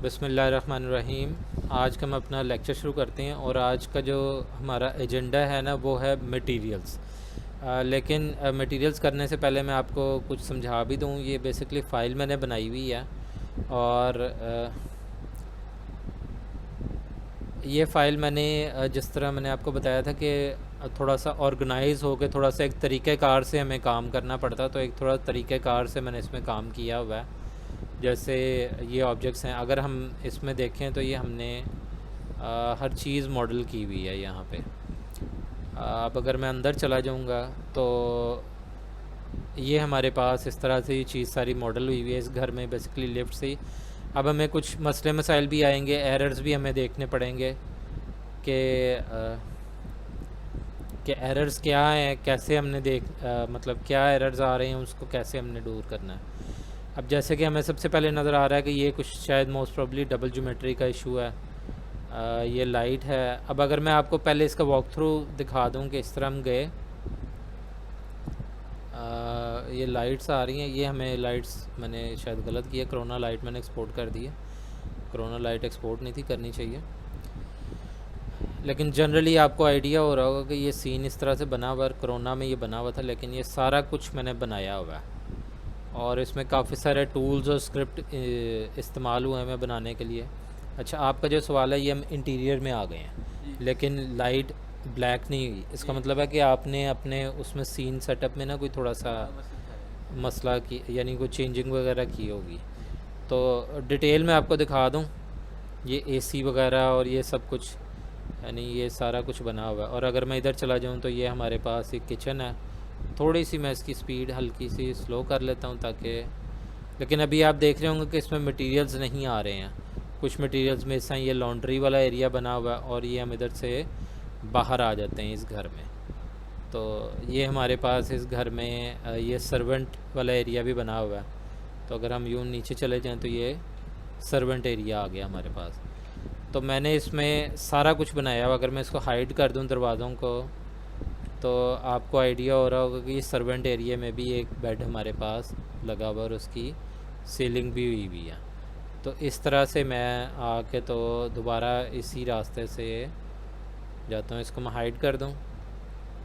बिस्मिल्लाहिर्रहमानिर्रहीम। आज का हम अपना लेक्चर शुरू करते हैं और आज का जो हमारा एजेंडा है ना वो है मटेरियल्स। लेकिन मटेरियल्स करने से पहले मैं आपको कुछ समझा भी दूँ। ये बेसिकली फ़ाइल मैंने बनाई हुई है और ये फ़ाइल मैंने जिस तरह मैंने आपको बताया था कि थोड़ा सा ऑर्गेनाइज़ हो के थोड़ा सा एक तरीक़ेकार से हमें काम करना पड़ता, तो एक थोड़ा तरीक़ेकार से मैंने इसमें काम किया हुआ है। जैसे ये ऑब्जेक्ट्स हैं, अगर हम इसमें देखें तो ये हमने हर चीज़ मॉडल की हुई है यहाँ पे। अब अगर मैं अंदर चला जाऊँगा तो ये हमारे पास इस तरह से ये चीज़ सारी मॉडल हुई हुई है इस घर में, बेसिकली लिफ्ट से। अब हमें कुछ मसले मसाइल भी आएंगे, एरर्स भी हमें देखने पड़ेंगे कि एरर्स क्या हैं, कैसे हमने मतलब क्या एरर्स आ रहे हैं, उसको कैसे हमने दूर करना है। अब जैसे कि हमें सबसे पहले नज़र आ रहा है कि ये कुछ शायद मोस्ट प्रॉब्ली डबल ज्योमेट्री का इशू है। ये लाइट है। अब अगर मैं आपको पहले इसका वॉक थ्रू दिखा दूं कि इस तरह हम गए, ये लाइट्स आ रही हैं। ये हमें लाइट्स मैंने शायद गलत किया, कोरोना लाइट मैंने एक्सपोर्ट कर दी है। कोरोना लाइट एक्सपोर्ट नहीं थी करनी चाहिए, लेकिन जनरली आपको आइडिया हो रहा होगा कि ये सीन इस तरह से बना हुआ, कोरोना में ये बना हुआ था, लेकिन ये सारा कुछ मैंने बनाया हुआ है और इसमें काफ़ी सारे टूल्स और स्क्रिप्ट इस्तेमाल हुए हैं मैं बनाने के लिए। अच्छा, आपका जो सवाल है, ये हम इंटीरियर में आ गए हैं लेकिन लाइट ब्लैक नहीं हुई। इसका मतलब है कि आपने अपने उसमें सीन सेटअप में ना कोई थोड़ा सा मसला की, यानी कोई चेंजिंग वगैरह की होगी। तो डिटेल में आपको दिखा दूं, ये एसी वगैरह और ये सब कुछ, यानी ये सारा कुछ बना हुआ है। और अगर मैं इधर चला जाऊं तो ये हमारे पास एक किचन है। थोड़ी सी मैं इसकी स्पीड हल्की सी स्लो कर लेता हूं ताकि, लेकिन अभी आप देख रहे होंगे कि इसमें मटेरियल्स नहीं आ रहे हैं। कुछ मटेरियल्स में ऐसा ये लॉन्ड्री वाला एरिया बना हुआ है और ये हम इधर से बाहर आ जाते हैं इस घर में। तो ये हमारे पास इस घर में ये सर्वेंट वाला एरिया भी बना हुआ है। तो अगर हम यूँ नीचे चले जाएँ तो ये सर्वेंट एरिया आ गया हमारे पास। तो मैंने इसमें सारा कुछ बनाया हुआ। अगर मैं इसको हाइड कर दूँ दरवाज़ों को तो आपको आइडिया हो रहा होगा कि ये सर्वेंट एरिया में भी एक बेड हमारे पास लगा हुआ और उसकी सीलिंग भी हुई हुई है। तो इस तरह से मैं आके तो दोबारा इसी रास्ते से जाता हूँ। इसको मैं हाइड कर दूँ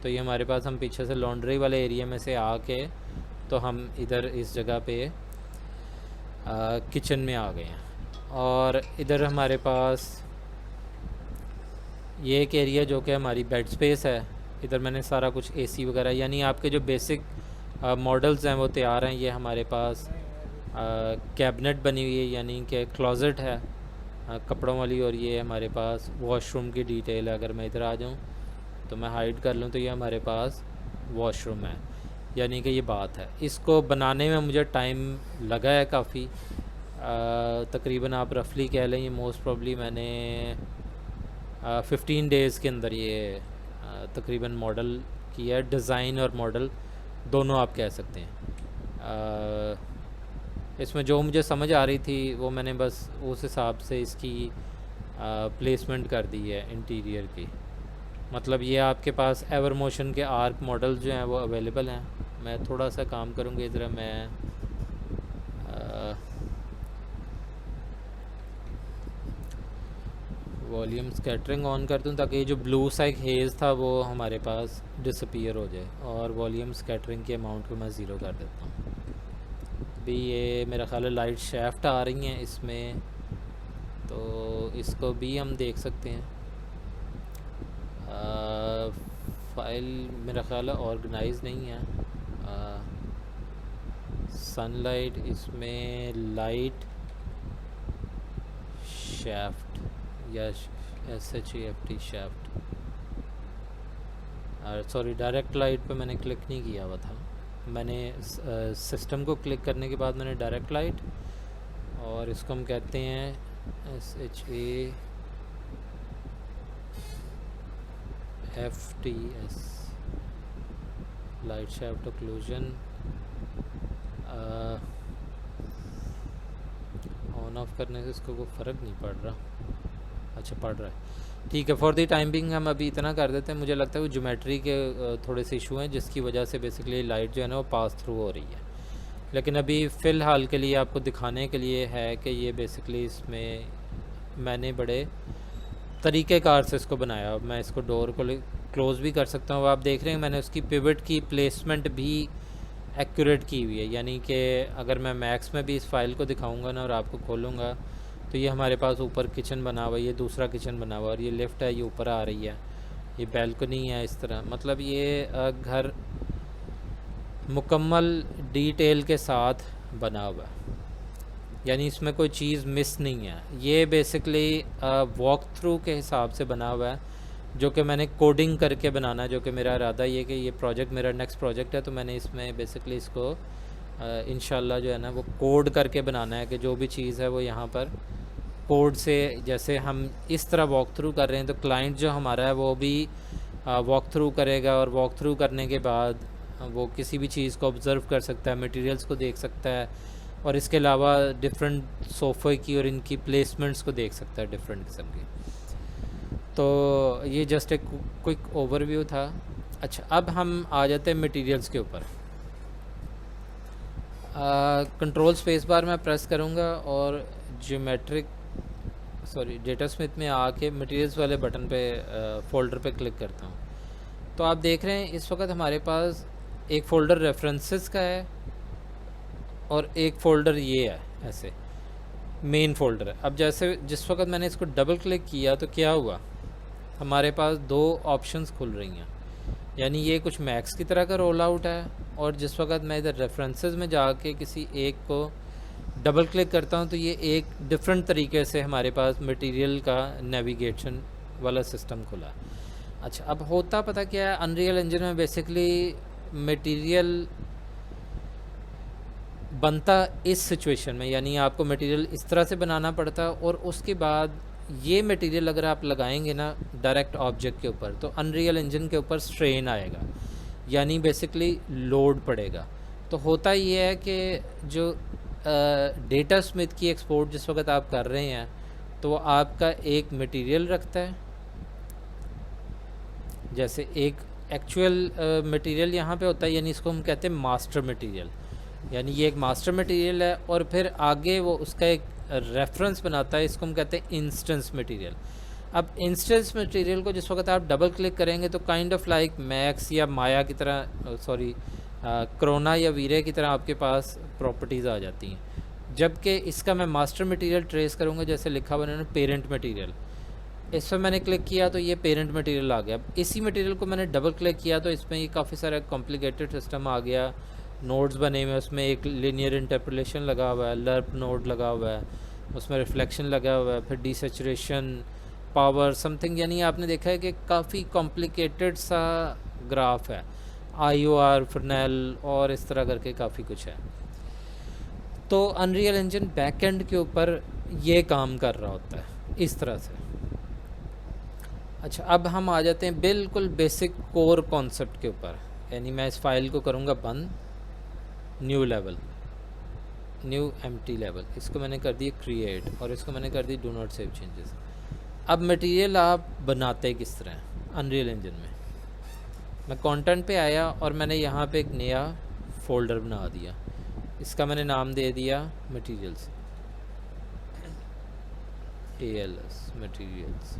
तो ये हमारे पास, हम पीछे से लॉन्ड्री वाले एरिया में से आके तो हम इधर इस जगह पे किचन में आ गए हैं। और इधर हमारे पास ये एक एरिया जो कि हमारी बेड स्पेस है। इधर मैंने सारा कुछ एसी वगैरह, यानी आपके जो बेसिक मॉडल्स हैं वो तैयार हैं। ये हमारे पास कैबिनेट बनी हुई है, यानी कि क्लोज़ेट है कपड़ों वाली, और ये हमारे पास वॉशरूम की डिटेल है। अगर मैं इधर आ जाऊँ तो मैं हाइड कर लूँ तो ये हमारे पास वॉशरूम है, यानी कि ये बात है। इसको बनाने में मुझे टाइम लगा है काफ़ी, तकरीबन आप रफली कह लें ये मोस्ट प्रॉब्ली मैंने 15 डेज़ के अंदर ये तकरीबन मॉडल किया है। डिज़ाइन और मॉडल दोनों आप कह सकते हैं। इसमें जो मुझे समझ आ रही थी वो मैंने बस उस हिसाब से इसकी प्लेसमेंट कर दी है इंटीरियर की। मतलब ये आपके पास एवर मोशन के आर्क मॉडल जो हैं वो अवेलेबल हैं। मैं थोड़ा सा काम करूँगी, इधर मैं वॉल्यूम स्कैटरिंग ऑन कर दूँ ताकि ये जो ब्लू सा एक हेज़ था वो हमारे पास डिसअपीयर हो जाए, और वॉल्यूम स्कैटरिंग के अमाउंट को मैं ज़ीरो कर देता हूँ। अभी ये मेरा ख्याल है लाइट शेफ्ट आ रही हैं इसमें, तो इसको भी हम देख सकते हैं। फाइल मेरा ख्याल है ऑर्गेनाइज नहीं है। सनलाइट, इसमें लाइट शेफ्ट या SHAFT shaft, sorry direct light पे मैंने क्लिक नहीं किया हुआ था। मैंने सिस्टम को क्लिक करने के बाद मैंने डायरेक्ट लाइट, और इसको हम कहते हैं SHAFTS light shaft occlusion. On off करने से इसको कोई फ़र्क नहीं पड़ रहा। अच्छा, पड़ रहा है, ठीक है। फॉर द टाइम बिंग हम अभी इतना कर देते हैं। मुझे लगता है वो ज्योमेट्री के थोड़े से इशू हैं जिसकी वजह से बेसिकली लाइट जो है ना वो पास थ्रू हो रही है, लेकिन अभी फ़िलहाल के लिए आपको दिखाने के लिए है कि ये बेसिकली इसमें मैंने बड़े तरीक़ेकार से इसको बनाया। अब मैं इसको डोर को क्लोज़ भी कर सकता हूँ। आप देख रहे हैं मैंने उसकी पिवट की प्लेसमेंट भी एक्यूरेट की हुई है, यानी कि अगर मैं मैक्स में भी इस फाइल को दिखाऊंगा ना और आपको खोलूँगा तो ये हमारे पास ऊपर किचन बना हुआ है, ये दूसरा किचन बना हुआ है और ये लिफ्ट है, ये ऊपर आ रही है, ये बैल्कनी है। इस तरह मतलब ये घर मुकम्मल डिटेल के साथ बना हुआ है, यानी इसमें कोई चीज़ मिस नहीं है। ये बेसिकली वॉक थ्रू के हिसाब से बना हुआ है, जो कि मैंने कोडिंग करके बनाना है, जो कि मेरा इरादा ये कि ये प्रोजेक्ट मेरा नेक्स्ट प्रोजेक्ट है, तो मैंने इसमें बेसिकली इसको इंशाल्लाह जो है ना वो कोड करके बनाना है कि जो भी चीज़ है वो यहाँ पर कोड से, जैसे हम इस तरह वॉक थ्रू कर रहे हैं तो क्लाइंट जो हमारा है वो भी वॉक थ्रू करेगा और वॉक थ्रू करने के बाद वो किसी भी चीज़ को ऑब्ज़र्व कर सकता है, मटेरियल्स को देख सकता है और इसके अलावा डिफरेंट सोफ़े की और इनकी प्लेसमेंट्स को देख सकता है डिफरेंट किस्म की। तो ये जस्ट एक क्विक ओवरव्यू था। अच्छा, अब हम आ जाते हैं मटेरियल्स के ऊपर। कंट्रोल स्पेस बार मैं प्रेस करूँगा और डेटा स्मिथ में आके मटेरियल्स वाले बटन पे फ़ोल्डर पे क्लिक करता हूँ। तो आप देख रहे हैं इस वक्त हमारे पास एक फ़ोल्डर रेफरेंसेस का है और एक फ़ोल्डर ये है, ऐसे मेन फ़ोल्डर है। अब जैसे जिस वक्त मैंने इसको डबल क्लिक किया तो क्या हुआ, हमारे पास दो ऑप्शंस खुल रही हैं, यानी ये कुछ मैक्स की तरह का रोल आउट है। और जिस वक्त मैं इधर रेफरेंसेस में जाके किसी एक को डबल क्लिक करता हूँ तो ये एक डिफरेंट तरीके से हमारे पास मटेरियल का नेविगेशन वाला सिस्टम खुला। अच्छा, अब होता पता क्या है, अनरियल इंजन में बेसिकली मटेरियल बनता इस सिचुएशन में, यानी आपको मटेरियल इस तरह से बनाना पड़ता और उसके बाद ये मटेरियल अगर आप लगाएंगे ना डायरेक्ट ऑब्जेक्ट के ऊपर तो अनरियल इंजन के ऊपर स्ट्रेन आएगा, यानी बेसिकली लोड पड़ेगा। तो होता ये है कि जो डेटा स्मिथ की एक्सपोर्ट जिस वक्त आप कर रहे हैं तो वो आपका एक मटेरियल रखता है, जैसे एक एक्चुअल मटेरियल यहाँ पे होता है, यानी इसको हम कहते हैं मास्टर मटेरियल, यानी ये एक मास्टर मटेरियल है और फिर आगे वो उसका एक रेफरेंस बनाता है, इसको हम कहते हैं इंस्टेंस मटेरियल। अब इंस्टेंस मटेरियल को जिस वक्त आप डबल क्लिक करेंगे तो काइंड ऑफ लाइक मैक्स या माया की तरह, क्रोना या वीरे की तरह आपके पास प्रॉपर्टीज़ आ जाती हैं। जबकि इसका मैं मास्टर मटेरियल ट्रेस करूँगा, जैसे लिखा हुआ है ना पेरेंट मटेरियल, इस पर मैंने क्लिक किया तो ये पेरेंट मटेरियल आ गया। अब इसी मटेरियल को मैंने डबल क्लिक किया तो इसमें ये काफ़ी सारा कॉम्प्लिकेटेड सिस्टम आ गया, नोड्स बने हुए हैं, उसमें एक लीनियर इंटरपोलेशन लगा हुआ है, लर्प नोड लगा हुआ है, उसमें रिफ्लेक्शन लगा हुआ है, फिर डिसेचुरेशन, पावर समथिंग, यानी आपने देखा है कि काफ़ी कॉम्प्लिकेटेड सा ग्राफ है, IOR, फर्नेल और इस तरह करके काफ़ी कुछ है। तो अनरियल इंजन बैकएंड के ऊपर ये काम कर रहा होता है इस तरह से। अच्छा, अब हम आ जाते हैं बिल्कुल बेसिक कोर कॉन्सेप्ट के ऊपर, यानी मैं इस फाइल को करूँगा बंद, new level, new empty level, इसको मैंने कर दिया क्रिएट और इसको मैंने कर दी डू नॉट सेव चेंजेस। अब मटेरियल आप बनाते किस तरह हैं अनरियल इंजन में, मैं कंटेंट पे आया और मैंने यहाँ पे एक नया फ़ोल्डर बना दिया, इसका मैंने नाम दे दिया मटेरियल्स, ALS मटेरियल्स।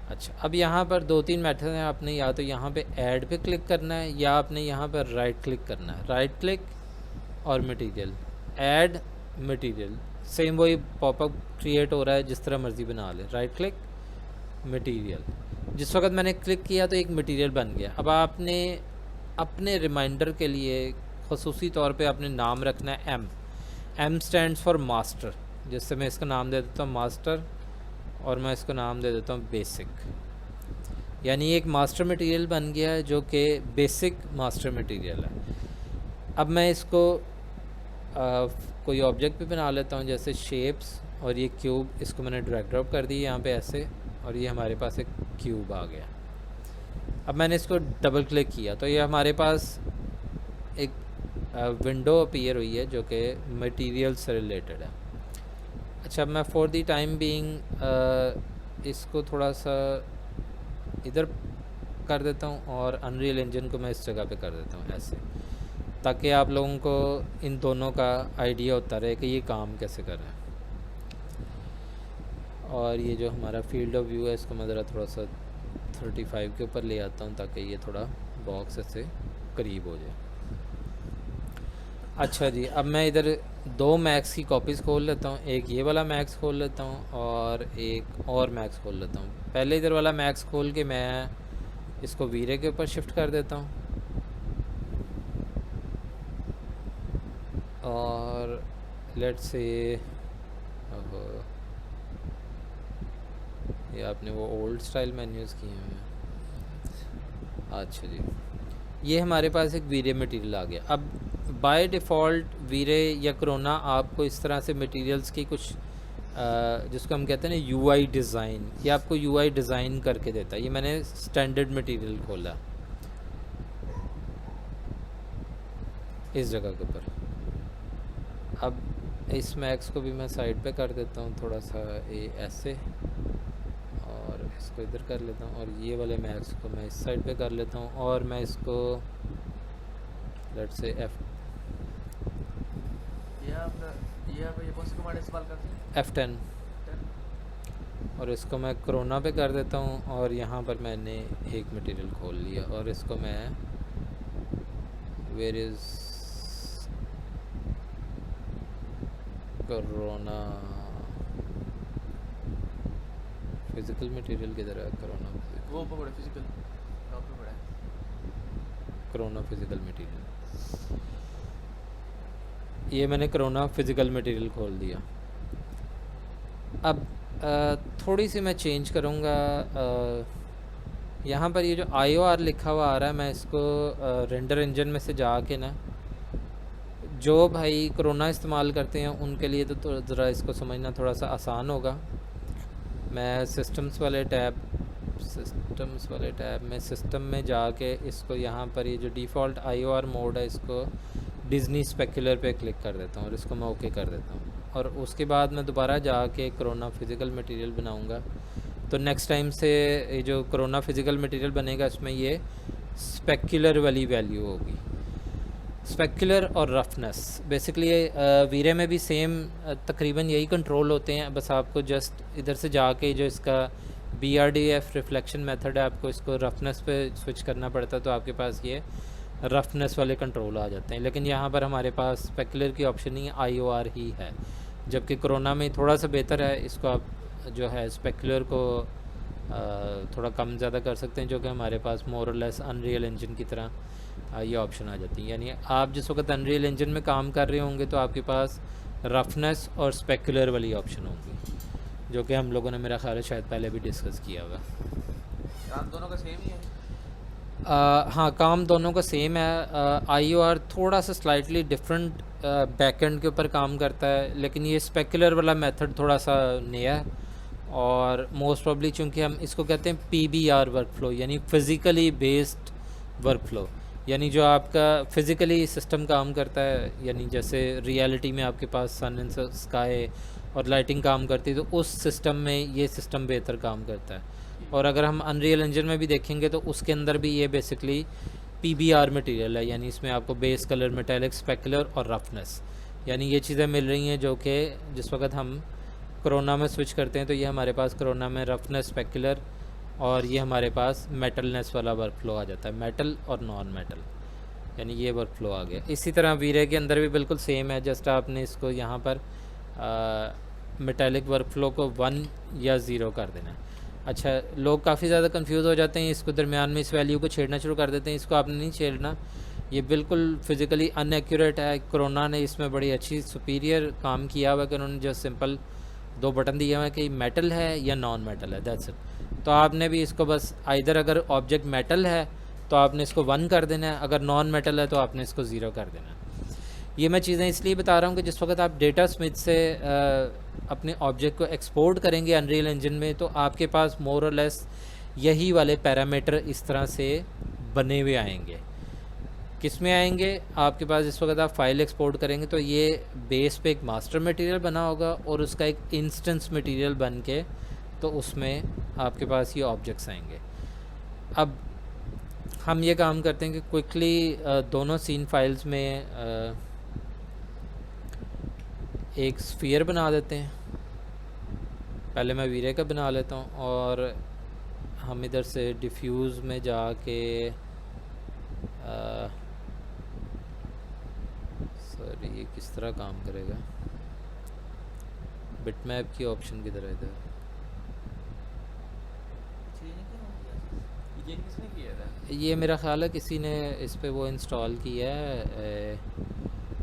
अच्छा, अब यहाँ पर दो तीन मेथड हैं, आपने या तो यहाँ पे ऐड पे क्लिक करना है या आपने यहाँ पर राइट क्लिक करना है, राइट क्लिक और मटेरियल, ऐड मटेरियल, सेम वही पॉपअप क्रिएट हो रहा है, जिस तरह मर्ज़ी बना ले, राइट क्लिक मटेरियल। जिस वक्त मैंने क्लिक किया तो एक मटेरियल बन गया। अब आपने अपने रिमाइंडर के लिए ख़ुसूसी तौर पे आपने नाम रखना है M स्टैंड्स फॉर मास्टर, जिससे मैं इसका नाम दे देता हूँ मास्टर और मैं इसको नाम दे देता हूँ बेसिक, यानी एक मास्टर मटेरियल बन गया है जो कि बेसिक मास्टर मटेरियल है। अब मैं इसको कोई ऑब्जेक्ट भी बना लेता हूँ, जैसे शेप्स, और ये क्यूब, इसको मैंने ड्रैग ड्रॉप कर दी यहाँ पे ऐसे और ये हमारे पास एक क्यूब आ गया। अब मैंने इसको डबल क्लिक किया तो ये हमारे पास एक विंडो अपीयर हुई है जो कि मटेरियल से रिलेटेड है। अच्छा, मैं फॉर दी टाइम बीइंग इसको थोड़ा सा इधर कर देता हूँ और अनरियल इंजन को मैं इस जगह पे कर देता हूँ ऐसे। ताकि आप लोगों को इन दोनों का आइडिया होता रहे कि ये काम कैसे कर रहा है। और ये जो हमारा फील्ड ऑफ व्यू है इसको मैं ज़रा थोड़ा सा 35 के ऊपर ले आता हूँ ताकि ये थोड़ा बॉक्स से करीब हो जाए। अच्छा जी, अब मैं इधर दो मैक्स की कॉपीज़ खोल लेता हूँ, एक ये वाला मैक्स खोल लेता हूँ और एक और मैक्स खोल लेता हूँ। पहले इधर वाला मैक्स खोल के मैं इसको वीरे के ऊपर शिफ्ट कर देता हूँ और लेट्स से ये आपने वो ओल्ड स्टाइल मेन्यूज़ किए हैं। अच्छा जी, ये हमारे पास एक वीरे मटेरियल आ गया। अब बाय डिफ़ॉल्ट वीरे या कोरोना आपको इस तरह से मटेरियल्स की कुछ जिसको हम कहते हैं ना यूआई डिज़ाइन, ये आपको यूआई डिज़ाइन करके देता है। ये मैंने स्टैंडर्ड मटेरियल खोला इस जगह के ऊपर। अब इस मैक्स को भी मैं साइड पे कर देता हूँ थोड़ा सा ऐसे, और इसको इधर कर लेता हूँ, और ये वाले मैक्स को मैं इस साइड पे कर लेता हूँ, और मैं इसको लेट्स से ये कौन सी कमांड इस्तेमाल करते हैं? F10, और इसको मैं कोरोना पे कर देता हूँ। और यहाँ पर मैंने एक मटेरियल खोल लिया और इसको मैं where is corona physical material किधर है? कोरोना वो पकड़े फिजिकल टॉप पे पड़ा है कोरोना फिज़िकल मटेरियल, ये मैंने कोरोना फिज़िकल मटेरियल खोल दिया। अब थोड़ी सी मैं चेंज करूँगा, यहाँ पर ये जो IOR लिखा हुआ आ रहा है, मैं इसको रेंडर इंजन में से जाके ना, जो भाई कोरोना इस्तेमाल करते हैं उनके लिए तो ज़रा इसको समझना थोड़ा सा आसान होगा। मैं सिस्टम्स वाले टैब में सिस्टम में जाके इसको यहाँ पर ये जो डिफ़ॉल्ट IOR मोड है इसको डिज़नी स्पेक्युलर पे क्लिक कर देता हूँ और इसको मैं ओके कर देता हूँ। और उसके बाद मैं दोबारा जाके कोरोना फिज़िकल मटेरियल बनाऊँगा। तो नेक्स्ट टाइम से ये जो कोरोना फिज़िकल मटेरियल बनेगा इसमें ये स्पेक्युलर वाली वैल्यू होगी, स्पेक्युलर और रफनेस। बेसिकली वीरे में भी सेम तकरीबन यही कंट्रोल होते हैं, बस आपको जस्ट इधर से जाके जो इसका BRDF रिफ्लेक्शन मेथड है आपको इसको रफनेस पे स्विच करना पड़ता है, तो आपके पास ये रफनेस वाले कंट्रोल आ जाते हैं। लेकिन यहाँ पर हमारे पास स्पेक्युलर की ऑप्शन ही IOR ही है, जबकि कोरोना में थोड़ा सा बेहतर है। इसको आप जो है स्पेक्युलर को थोड़ा कम ज़्यादा कर सकते हैं, जो कि हमारे पास मोर और लेस अनरियल इंजन की तरह ये ऑप्शन आ जाती है। यानी आप जिस वक्त अनरियल इंजन में काम कर रहे होंगे तो आपके पास रफनेस और स्पेक्युलर वाली ऑप्शन होंगी, जो कि हम लोगों ने मेरा ख्याल है शायद पहले भी डिस्कस किया हुआ। काम दोनों का सेम ही है? हाँ, काम दोनों का सेम है। IOR थोड़ा सा स्लाइटली डिफरेंट बैकएंड के ऊपर काम करता है, लेकिन ये स्पेक्युलर वाला मेथड थोड़ा सा नया है। और मोस्ट प्रॉब्ली चूँकि हम इसको कहते हैं PBR वर्कफ्लो, यानी फ़िज़िकली बेस्ड वर्कफ्लो, यानी जो आपका फ़िज़िकली सिस्टम काम करता है, यानी जैसे रियलिटी में आपके पास सन एंड स्काई और लाइटिंग काम करती है, तो उस सिस्टम में ये सिस्टम बेहतर काम करता है। और अगर हम अनरियल इंजन में भी देखेंगे तो उसके अंदर भी ये बेसिकली PBR मटेरियल है, यानी इसमें आपको बेस कलर, मेटेलिक, स्पेक्युलर और रफनेस, यानी ये चीज़ें मिल रही हैं, जो कि जिस वक्त हम कोरोना में स्विच करते हैं तो ये हमारे पास कोरोना में रफनेस, स्पेक्युलर, और ये हमारे पास मेटलनेस वाला वर्कफ्लो आ जाता है, मेटल और नॉन मेटल, यानी ये वर्कफ्लो आ गया। इसी तरह वीरे के अंदर भी बिल्कुल सेम है, जस्ट आपने इसको यहाँ पर मेटेलिक वर्कफ्लो को 1 या 0 कर देना है। अच्छा, लोग काफ़ी ज़्यादा कंफ्यूज हो जाते हैं, इसको दरमियान में इस वैल्यू को छेड़ना शुरू कर देते हैं। इसको आपने नहीं छेड़ना, ये बिल्कुल फिज़िकली अनएक्यूरेट है। कोरोना ने इसमें बड़ी अच्छी सुपीरियर काम किया हुआ कि उन्होंने जो सिंपल 2 बटन दिया हुआ है कि मेटल है या नॉन मेटल है, दैट्स इट। तो आपने भी इसको बस आइदर अगर ऑब्जेक्ट मेटल है तो आपने इसको 1 कर देना है, अगर नॉन मेटल है तो आपने इसको 0 कर देना है। ये मैं चीज़ें इसलिए बता रहा हूँ कि जिस वक्त आप डेटा स्मिथ से अपने ऑब्जेक्ट को एक्सपोर्ट करेंगे अनरियल इंजन में, तो आपके पास मोर और लेस यही वाले पैरामीटर इस तरह से बने हुए आएंगे। किस में आएंगे? आपके पास जिस वक्त आप फाइल एक्सपोर्ट करेंगे तो ये बेस पे एक मास्टर मटेरियल बना होगा और उसका एक इंस्टेंस मटेरियल बन के, तो उसमें आपके पास ये ऑब्जेक्ट्स आएंगे। अब हम ये काम करते हैं कि क्विकली दोनों सीन फाइल्स में एक स्फीयर बना देते हैं। पहले मैं वीरे का बना लेता हूँ और हम इधर से डिफ्यूज़ में जाके सॉरी ये किस तरह काम करेगा, बिटमैप की ऑप्शन किधर है इधर? ये किसने किया था? ये मेरा ख्याल है किसी ने इस पे वो इंस्टॉल किया है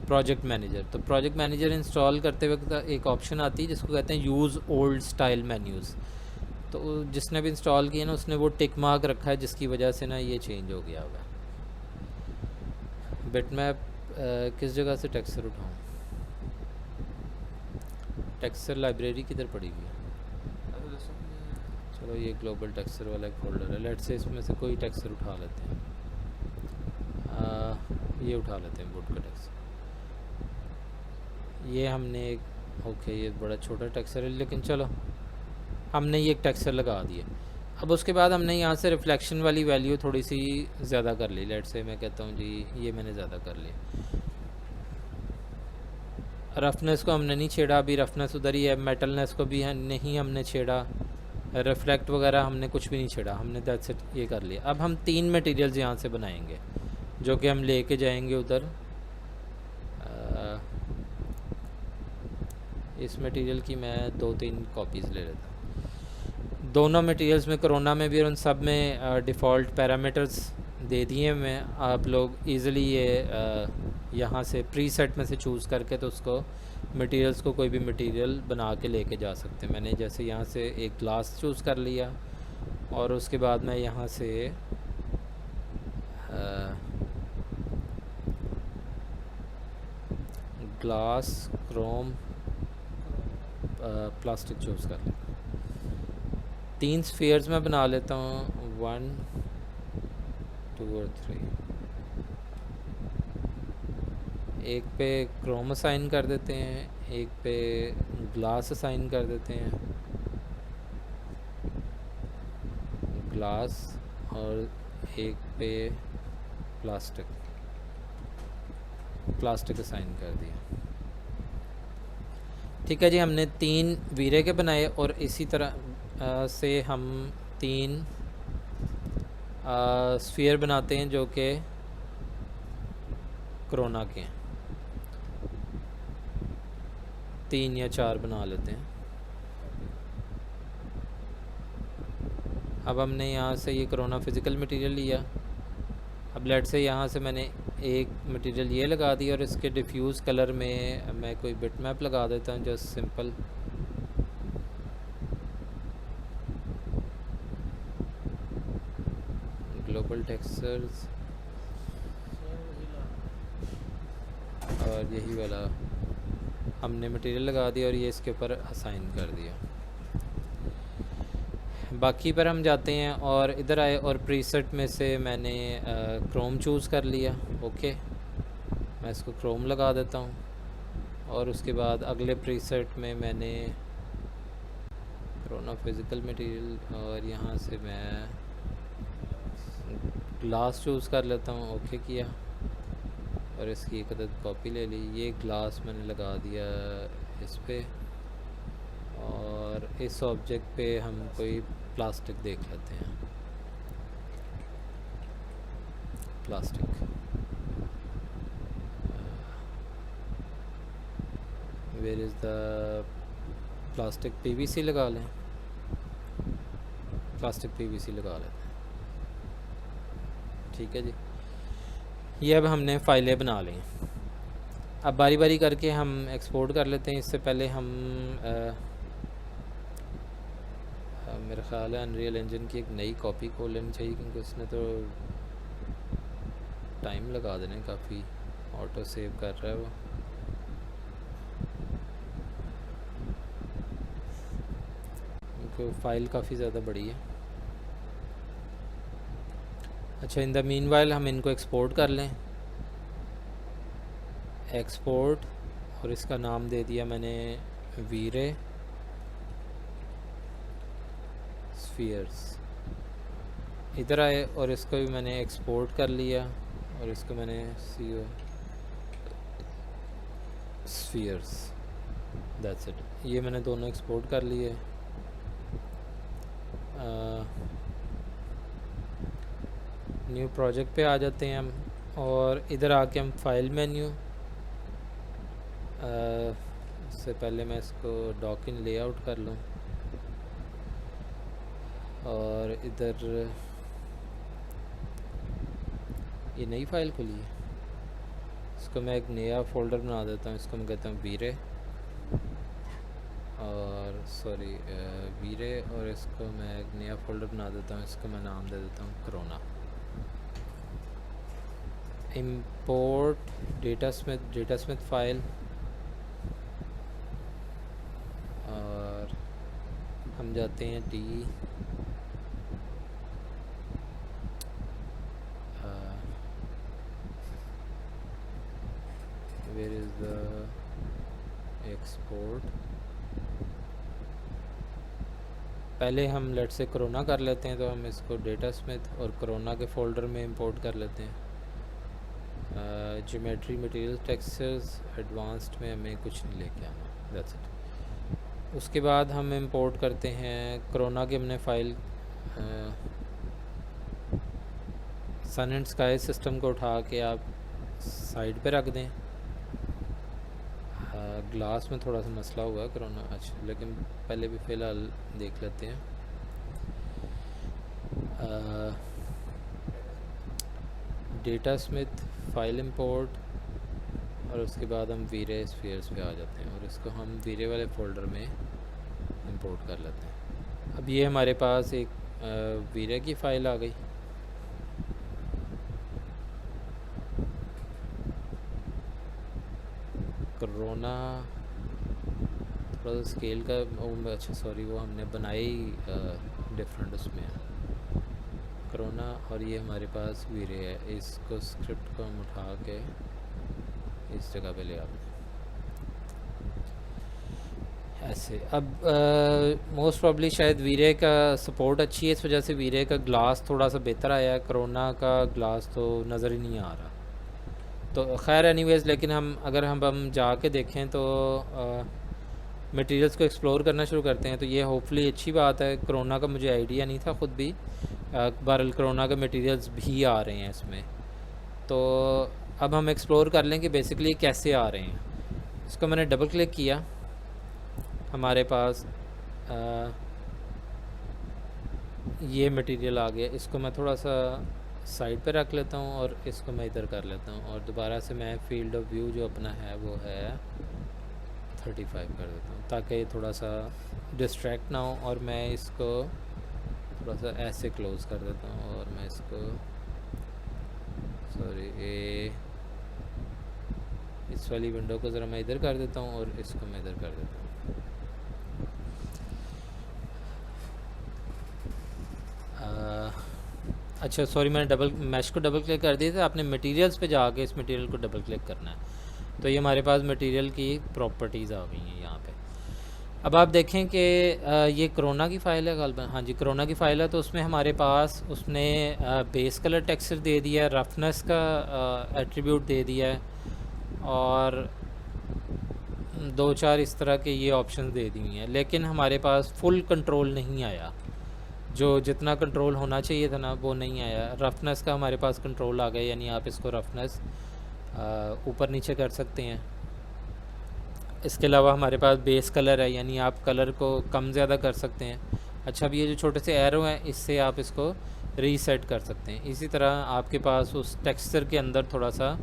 प्रोजेक्ट मैनेजर। तो प्रोजेक्ट मैनेजर इंस्टॉल करते वक्त एक ऑप्शन आती है जिसको कहते हैं यूज़ ओल्ड स्टाइल मेन्यूज़। तो जिसने भी इंस्टॉल किया ना उसने वो टिक मार्क रखा है जिसकी वजह से ना ये चेंज हो गया होगा। बिटमैप किस जगह से टेक्सचर उठाऊँ? टेक्सचर लाइब्रेरी किधर पड़ी हुई है? चलो ये ग्लोबल टेक्सचर वाला एक फोल्डर है, लेट से इसमें से कोई टेक्सचर उठा लेते हैं। ये उठा लेते हैं वुड का टेक्सचर। ये हमने एक ओके ये बड़ा छोटा टेक्सचर है लेकिन चलो हमने ये एक टेक्सचर लगा दिया। अब उसके बाद हमने यहाँ से रिफ्लेक्शन वाली वैल्यू थोड़ी सी ज़्यादा कर ली। लेट से मैं कहता हूँ जी ये मैंने ज़्यादा कर लिया। रफनेस को हमने नहीं छेड़ा, अभी रफनेस उधर ही है। मेटलनेस को भी नहीं हमने छेड़ा, रिफ्लेक्ट वगैरह हमने कुछ भी नहीं छेड़ा, हमने दैट्स इट ये कर लिया। अब हम 3 मटेरियल्स यहाँ से बनाएंगे जो कि हम लेके जाएंगे उधर। इस मटेरियल की मैं 2-3 कॉपीज़ ले लेता हूँ। दोनों मटेरियल्स में कोरोना में भी और उन सब में डिफ़ॉल्ट पैरामीटर्स दे दिए मैं। आप लोग इजीली ये यहाँ से प्रीसेट में से चूज़ करके तो उसको मटेरियल्स को कोई भी मटेरियल बना के लेके जा सकते हैं। मैंने जैसे यहाँ से एक ग्लास चूज़ कर लिया और उसके बाद मैं यहाँ से ग्लास क्रोम प्लास्टिक चूज़ कर लेता हूँ। 3 स्फीयर्स में बना लेता हूँ, 1 2 और 3। एक पे क्रोम असाइन कर देते हैं, एक पे ग्लास असाइन कर देते हैं, ग्लास, और एक पे प्लास्टिक असाइन कर दिया। ठीक है जी, हमने 3 वीरे के बनाए और इसी तरह से हम 3 स्फीयर बनाते हैं जो कि कोरोना के हैं। 3 या 4 बना लेते हैं। अब हमने यहाँ से ये कोरोना फिज़िकल मटेरियल लिया। अब लेट से यहाँ से मैंने एक मटेरियल ये लगा दी और इसके डिफ्यूज़ कलर में मैं कोई बिटमैप लगा देता हूँ जस्ट सिंपल। ग्लोबल टेक्सचर्स और यही वाला हमने मटेरियल लगा दिया और ये इसके ऊपर असाइन कर दिया। बाकी पर हम जाते हैं और इधर आए और प्रीसेट में से मैंने क्रोम चूज़ कर लिया। ओके, मैं इसको क्रोम लगा देता हूँ और उसके बाद अगले प्रीसेट में मैंने कोरोना फिज़िकल मटेरियल और यहाँ से मैं ग्लास चूज़ कर लेता हूँ। ओके किया और इसकी एक अदद कॉपी ले ली। ये ग्लास मैंने लगा दिया इस पे और इस ऑब्जेक्ट पे हम कोई प्लास्टिक देख लेते हैं। Plastic where is the plastic? PVC लगा लें, प्लास्टिक पीवीसी लगा लेते हैं। ठीक है जी, ये अब हमने फाइलें बना ली। अब बारी बारी करके हम एक्सपोर्ट कर लेते हैं। इससे पहले हम मेरा ख्याल है अनरियल इंजन की एक नई कॉपी खोल लेनी चाहिए क्योंकि उसने तो टाइम लगा देने काफ़ी। ऑटो सेव कर रहा है वो। क्योंकि फ़ाइल काफ़ी ज़्यादा बड़ी है। अच्छा, इन द मीनवाइल हम इनको एक्सपोर्ट कर लें। एक्सपोर्ट, और इसका नाम दे दिया मैंने वीरे स्फीयर्स। इधर आए और इसको भी मैंने एक्सपोर्ट कर लिया और इसको मैंने स्फीयर्स, दैट्स इट। ये मैंने दोनों एक्सपोर्ट कर लिए। न्यू प्रोजेक्ट पे आ जाते हैं हम और इधर आके हम फाइल मेन्यू, उससे पहले मैं इसको डॉकिन लेआउट कर लूँ और इधर ये नई फाइल खुली है, इसको मैं एक नया फ़ोल्डर बना देता हूँ। इसको मैं कहता हूँ वीरे और वीरे, और इसको मैं एक नया फ़ोल्डर बना देता हूँ। इसको मैं नाम दे देता हूँ corona. Import data Smith file, और हम जाते हैं वेयर इज़ द एक्सपोर्ट। पहले हम लेट से कोरोना कर लेते हैं, तो हम इसको डेटा स्मिथ और कोरोना के फ़ोल्डर में इंपोर्ट कर लेते हैं। ज्योमेट्री, मटेरियल, टेक्सचर्स, एडवांस्ड में हमें कुछ नहीं लेके आना, दैट्स इट। उसके बाद हम इंपोर्ट करते हैं कोरोना की हमने file. Sun and sky system को उठा के आप साइड पे रख दें। ग्लास में थोड़ा सा मसला हुआ है कोरोना, अच्छा, लेकिन पहले भी फ़िलहाल देख लेते हैं। डेटा स्मिथ फाइल इंपोर्ट, और उसके बाद हम वीरे स्फीयर्स पे आ जाते हैं और इसको हम वीरे वाले फ़ोल्डर में इंपोर्ट कर लेते हैं। अब ये हमारे पास एक वीरे की फ़ाइल आ गई। कोरोना थोड़ा सा स्केल का अच्छा सॉरी, वो हमने बनाई डिफरेंट उसमें है कोरोना, और ये हमारे पास वीरे है। इसको स्क्रिप्ट को हम उठा के इस जगह पे ले आते हैं ऐसे। अब मोस्ट प्रॉब्ली शायद वीरे का सपोर्ट अच्छी है, इस वजह से वीरे का ग्लास थोड़ा सा बेहतर आया है। कोरोना का ग्लास तो नज़र ही नहीं आ रहा। तो खैर एनीवेज़, लेकिन अगर हम जाके देखें तो मटेरियल्स को एक्सप्लोर करना शुरू करते हैं, तो ये होपफुली अच्छी बात है। कोरोना का मुझे आइडिया नहीं था ख़ुद भी। बहरहाल कोरोना के मटेरियल्स भी आ रहे हैं इसमें, तो अब हम एक्सप्लोर कर लें कि बेसिकली कैसे आ रहे हैं। इसको मैंने डबल क्लिक किया, हमारे पास ये मटेरियल आ गया। इसको मैं थोड़ा सा साइड पे रख लेता हूँ और इसको मैं इधर कर लेता हूँ, और दोबारा से मैं फील्ड ऑफ व्यू जो अपना है वो है 35 कर देता हूँ, ताकि थोड़ा सा डिस्ट्रैक्ट ना हो। और मैं इसको थोड़ा सा ऐसे क्लोज़ कर देता हूँ, और मैं इसको इस वाली विंडो को ज़रा मैं इधर कर देता हूँ और इसको मैं इधर कर देता हूँ। अच्छा सॉरी, मैंने मैश को डबल क्लिक कर दिया था। आपने मटेरियल्स पे जाके इस मटेरियल को डबल क्लिक करना है, तो ये हमारे पास मटेरियल की प्रॉपर्टीज़ आ गई हैं यहाँ पे। अब आप देखें कि ये कोरोना की फ़ाइल है ग़ालिबन, हाँ जी कोरोना की फ़ाइल है। तो उसमें हमारे पास उसने बेस कलर टेक्सचर दे दिया है, रफनेस का एट्रीब्यूट दे दिया है, और 2-4 इस तरह के ये ऑप्शन दे दी हुई हैं। लेकिन हमारे पास फुल कंट्रोल नहीं आया, जो जितना कंट्रोल होना चाहिए था ना वो नहीं आया। रफनेस का हमारे पास कंट्रोल आ गया, यानी आप इसको रफनेस ऊपर नीचे कर सकते हैं। इसके अलावा हमारे पास बेस कलर है, यानी आप कलर को कम ज़्यादा कर सकते हैं। अच्छा, अब ये जो छोटे से एरो हैं इससे आप इसको रीसेट कर सकते हैं। इसी तरह आपके पास उस टेक्सचर के अंदर थोड़ा सा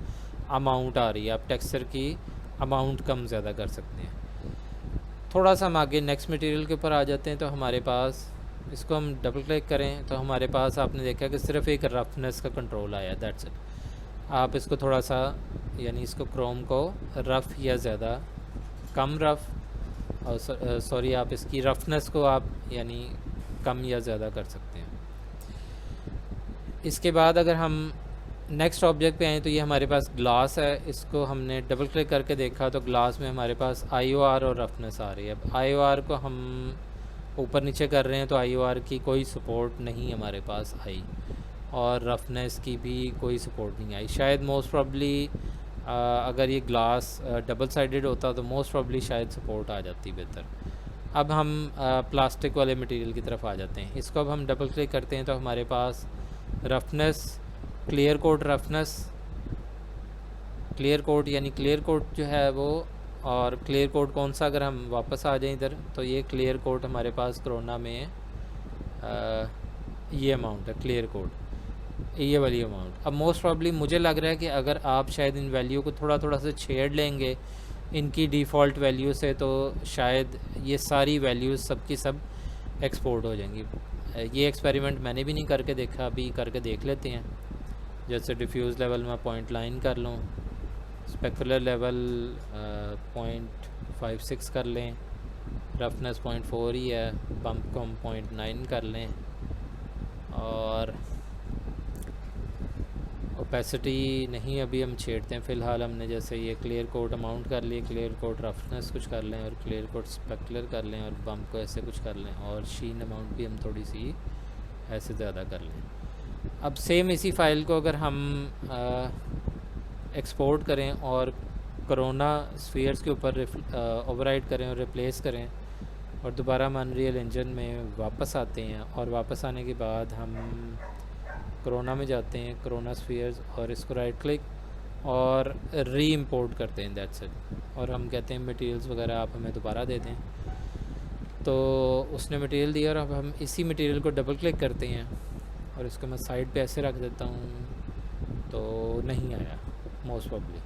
अमाउंट आ रही है, आप टेक्सचर की अमाउंट कम ज़्यादा कर सकते हैं। थोड़ा सा हम आगे नेक्स्ट मटेरियल के ऊपर आ जाते हैं, तो हमारे पास इसको हम डबल क्लिक करें तो हमारे पास आपने देखा कि सिर्फ एक रफनेस का कंट्रोल आया, दैट्स इट। आप इसको थोड़ा सा, यानी इसको क्रोम को रफ़ या ज़्यादा कम रफ़, और सॉरी आप इसकी रफनेस को आप यानी कम या ज़्यादा कर सकते हैं। इसके बाद अगर हम नेक्स्ट ऑब्जेक्ट पे आएँ तो ये हमारे पास ग्लास है। इसको हमने डबल क्लिक करके देखा तो ग्लास में हमारे पास IOR और रफनेस आ रही है। अब IOR को हम ऊपर नीचे कर रहे हैं तो IOR की कोई सपोर्ट नहीं हमारे पास आई, और रफनेस की भी कोई सपोर्ट नहीं आई। शायद मोस्ट प्रॉब्ली अगर ये ग्लास डबल साइडेड होता तो मोस्ट प्रॉब्ली शायद सपोर्ट आ जाती बेहतर। अब हम प्लास्टिक वाले मटेरियल की तरफ आ जाते हैं। इसको अब हम डबल क्लिक करते हैं तो हमारे पास roughness, clear coat roughness, clear coat यानी क्लियर कोट जो है वो, और क्लियर कोट कौन सा, अगर हम वापस आ जाएं इधर तो ये क्लियर कोट हमारे पास कोरोना में ये अमाउंट है क्लियर कोट, ये वाली अमाउंट। अब मोस्ट प्रॉब्ली मुझे लग रहा है कि अगर आप शायद इन वैल्यू को थोड़ा थोड़ा सा छेड़ लेंगे इनकी डिफ़ॉल्ट वैल्यू से तो शायद ये सारी वैल्यूज़ सब की सब एक्सपोर्ट हो जाएंगी। ये एक्सपेरिमेंट मैंने भी नहीं करके देखा, अभी करके देख लेते हैं। जैसे डिफ्यूज़ लेवल में पॉइंट लाइन कर लूँ, स्पेकुलर लेवल 0.56 कर लें, रफनेस 0.4 ही है, बम्प को हम 0.9 कर लें, और ओपेसिटी नहीं अभी हम छेड़ते हैं फ़िलहाल। हमने जैसे ये क्लियर कोट अमाउंट कर लिए, क्लियर कोट रफनेस कुछ कर लें, और क्लियर कोट स्पेकुलर कर लें, और बम्प को ऐसे कुछ कर लें, और शीन अमाउंट भी हम थोड़ी सी ऐसे ज़्यादा कर लें। अब सेम इसी फ़ाइल को अगर हम एक्सपोर्ट करें और कोरोना स्फीयर्स के ऊपर ओवरराइट करें और रिप्लेस करें, और दोबारा हम अनरियल इंजन में वापस आते हैं, और वापस आने के बाद हम कोरोना में जाते हैं, कोरोना स्फीयर्स, और इसको राइट क्लिक और री इम्पोर्ट करते हैं, दैट्स इट। और हम कहते हैं मटेरियल्स वगैरह आप हमें दोबारा दे दें, तो उसने मटेरियल दिया, और अब हम इसी मटेरियल को डबल क्लिक करते हैं, और इसको मैं साइड पे ऐसे रख देता हूँ, तो नहीं आया मोस्ट प्रॉब्ली।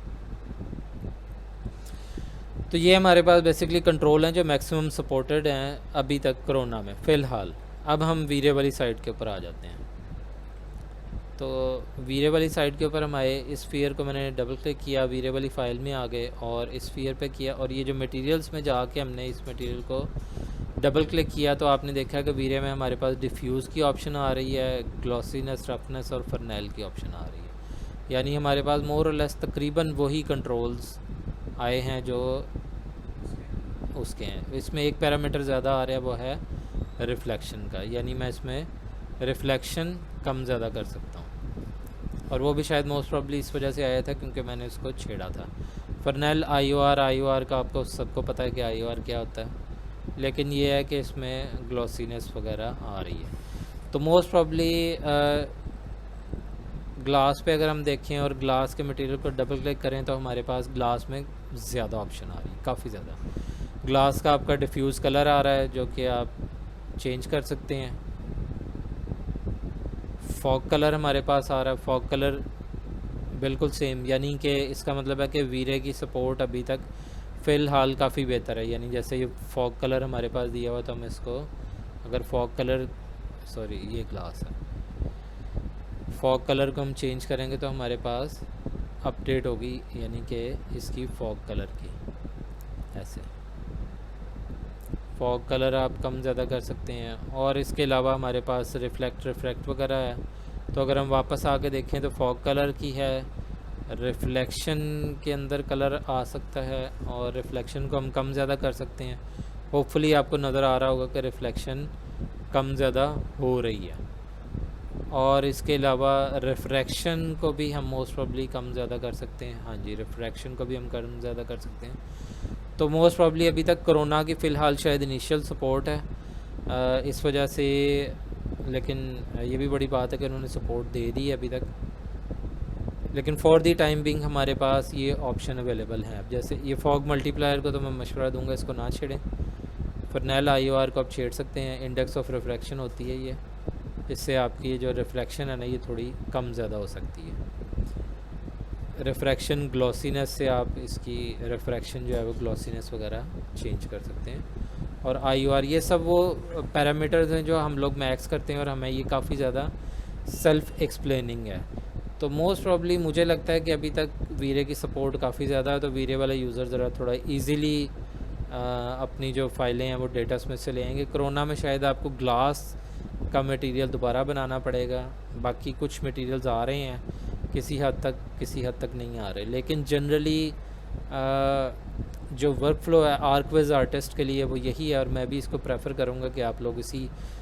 तो ये हमारे पास बेसिकली कंट्रोल हैं जो मैक्सिमम सपोर्टेड हैं अभी तक कोरोना में फ़िलहाल। अब हम वीरे वाली साइड के ऊपर आ जाते हैं। तो वीरे वाली साइड के ऊपर हम आए, इस स्फीयर को मैंने डबल क्लिक किया, वीरे वाली फ़ाइल में आ गए और इस स्फीयर पे किया, और ये जो मटेरियल्स में जाके हमने इस मटेरियल को डबल क्लिक किया तो आपने देखा कि वीरे में हमारे पास डिफ्यूज़ की ऑप्शन आ रही है, ग्लॉसीनेस, रफनेस और फर्नेल की ऑप्शन आ रही है। यानी हमारे पास मोर और लेस तकरीबन वही कंट्रोल्स आए हैं जो उसके हैं। इसमें एक पैरामीटर ज़्यादा आ रहा है, वो है रिफ्लेक्शन का, यानी मैं इसमें रिफ्लेक्शन कम ज़्यादा कर सकता हूँ, और वो भी शायद मोस्ट प्रॉब्ली इस वजह से आया था क्योंकि मैंने उसको छेड़ा था। फर्नेल IOR का आपको सबको पता है कि IOR क्या होता है, लेकिन ये है कि इसमें ग्लॉसीनेस वगैरह आ रही है। तो मोस्ट प्रॉब्ली ग्लास पे अगर हम देखें और ग्लास के मटेरियल को डबल क्लिक करें तो हमारे पास ग्लास में ज़्यादा ऑप्शन आ रही है, काफ़ी ज़्यादा। ग्लास का आपका डिफ्यूज़ कलर आ रहा है जो कि आप चेंज कर सकते हैं। फॉग कलर हमारे पास आ रहा है, फॉग कलर बिल्कुल सेम, यानी कि इसका मतलब है कि वीरे की सपोर्ट अभी तक फ़िलहाल काफ़ी बेहतर है। यानी जैसे ये फॉग कलर हमारे पास दिया हुआ तो हम इसको अगर फॉग कलर, सॉरी ये ग्लास है, फॉग कलर को हम चेंज करेंगे तो हमारे पास अपडेट होगी, यानी कि इसकी फॉग कलर की ऐसे फॉग कलर आप कम ज़्यादा कर सकते हैं। और इसके अलावा हमारे पास रिफ्लेक्ट वगैरह है। तो अगर हम वापस आके देखें तो फॉग कलर की है, रिफ्लेक्शन के अंदर कलर आ सकता है, और रिफ्लेक्शन को हम कम ज़्यादा कर सकते हैं। होपफुली आपको नज़र आ रहा होगा कि रिफ्लेक्शन कम ज़्यादा हो रही है। और इसके अलावा रिफ्रैक्शन को भी हम मोस्ट प्रॉब्ली कम ज़्यादा कर सकते हैं। हाँ जी, रिफ्रैक्शन को भी हम कम ज़्यादा कर सकते हैं। तो मोस्ट प्रॉब्ली अभी तक कोरोना की फ़िलहाल शायद इनिशियल सपोर्ट है इस वजह से, लेकिन ये भी बड़ी बात है कि उन्होंने सपोर्ट दे दी है अभी तक। लेकिन फॉर दी टाइम बिंग हमारे पास ये ऑप्शन अवेलेबल है। अब जैसे ये फॉग मल्टीप्लायर को तो मैं मशवरा दूंगा इसको ना छेड़ें। फर्नेल IOR को आप छेड़ सकते हैं, इंडेक्स ऑफ रिफ्रैक्शन होती है ये, इससे आपकी जो रिफ्लेक्शन है ना ये थोड़ी कम ज़्यादा हो सकती है। रिफ्रैक्शन ग्लॉसीनेस से आप इसकी रिफ्रैक्शन जो है वो ग्लॉसीनेस वगैरह चेंज कर सकते हैं। और IOR ये सब वो पैरामीटर्स हैं जो हम लोग मैक्स करते हैं, और हमें ये काफ़ी ज़्यादा सेल्फ एक्सप्लेनिंग है। तो मोस्ट प्रॉब्ली मुझे लगता है कि अभी तक वीरे की सपोर्ट काफ़ी ज़्यादा है, तो वीरे वाले यूज़र ज़रा थोड़ा ईज़िली अपनी जो फाइलें हैं वो डेटा में से ले आएंगे। कोरोना में शायद आपको ग्लास का मटेरियल दोबारा बनाना पड़ेगा, बाकी कुछ मटेरियल्स आ रहे हैं किसी हद तक नहीं आ रहे, लेकिन जनरली जो वर्क फ्लो है आर्कविज आर्टिस्ट के लिए वो यही है, और मैं भी इसको प्रेफर करूँगा कि आप लोग इसी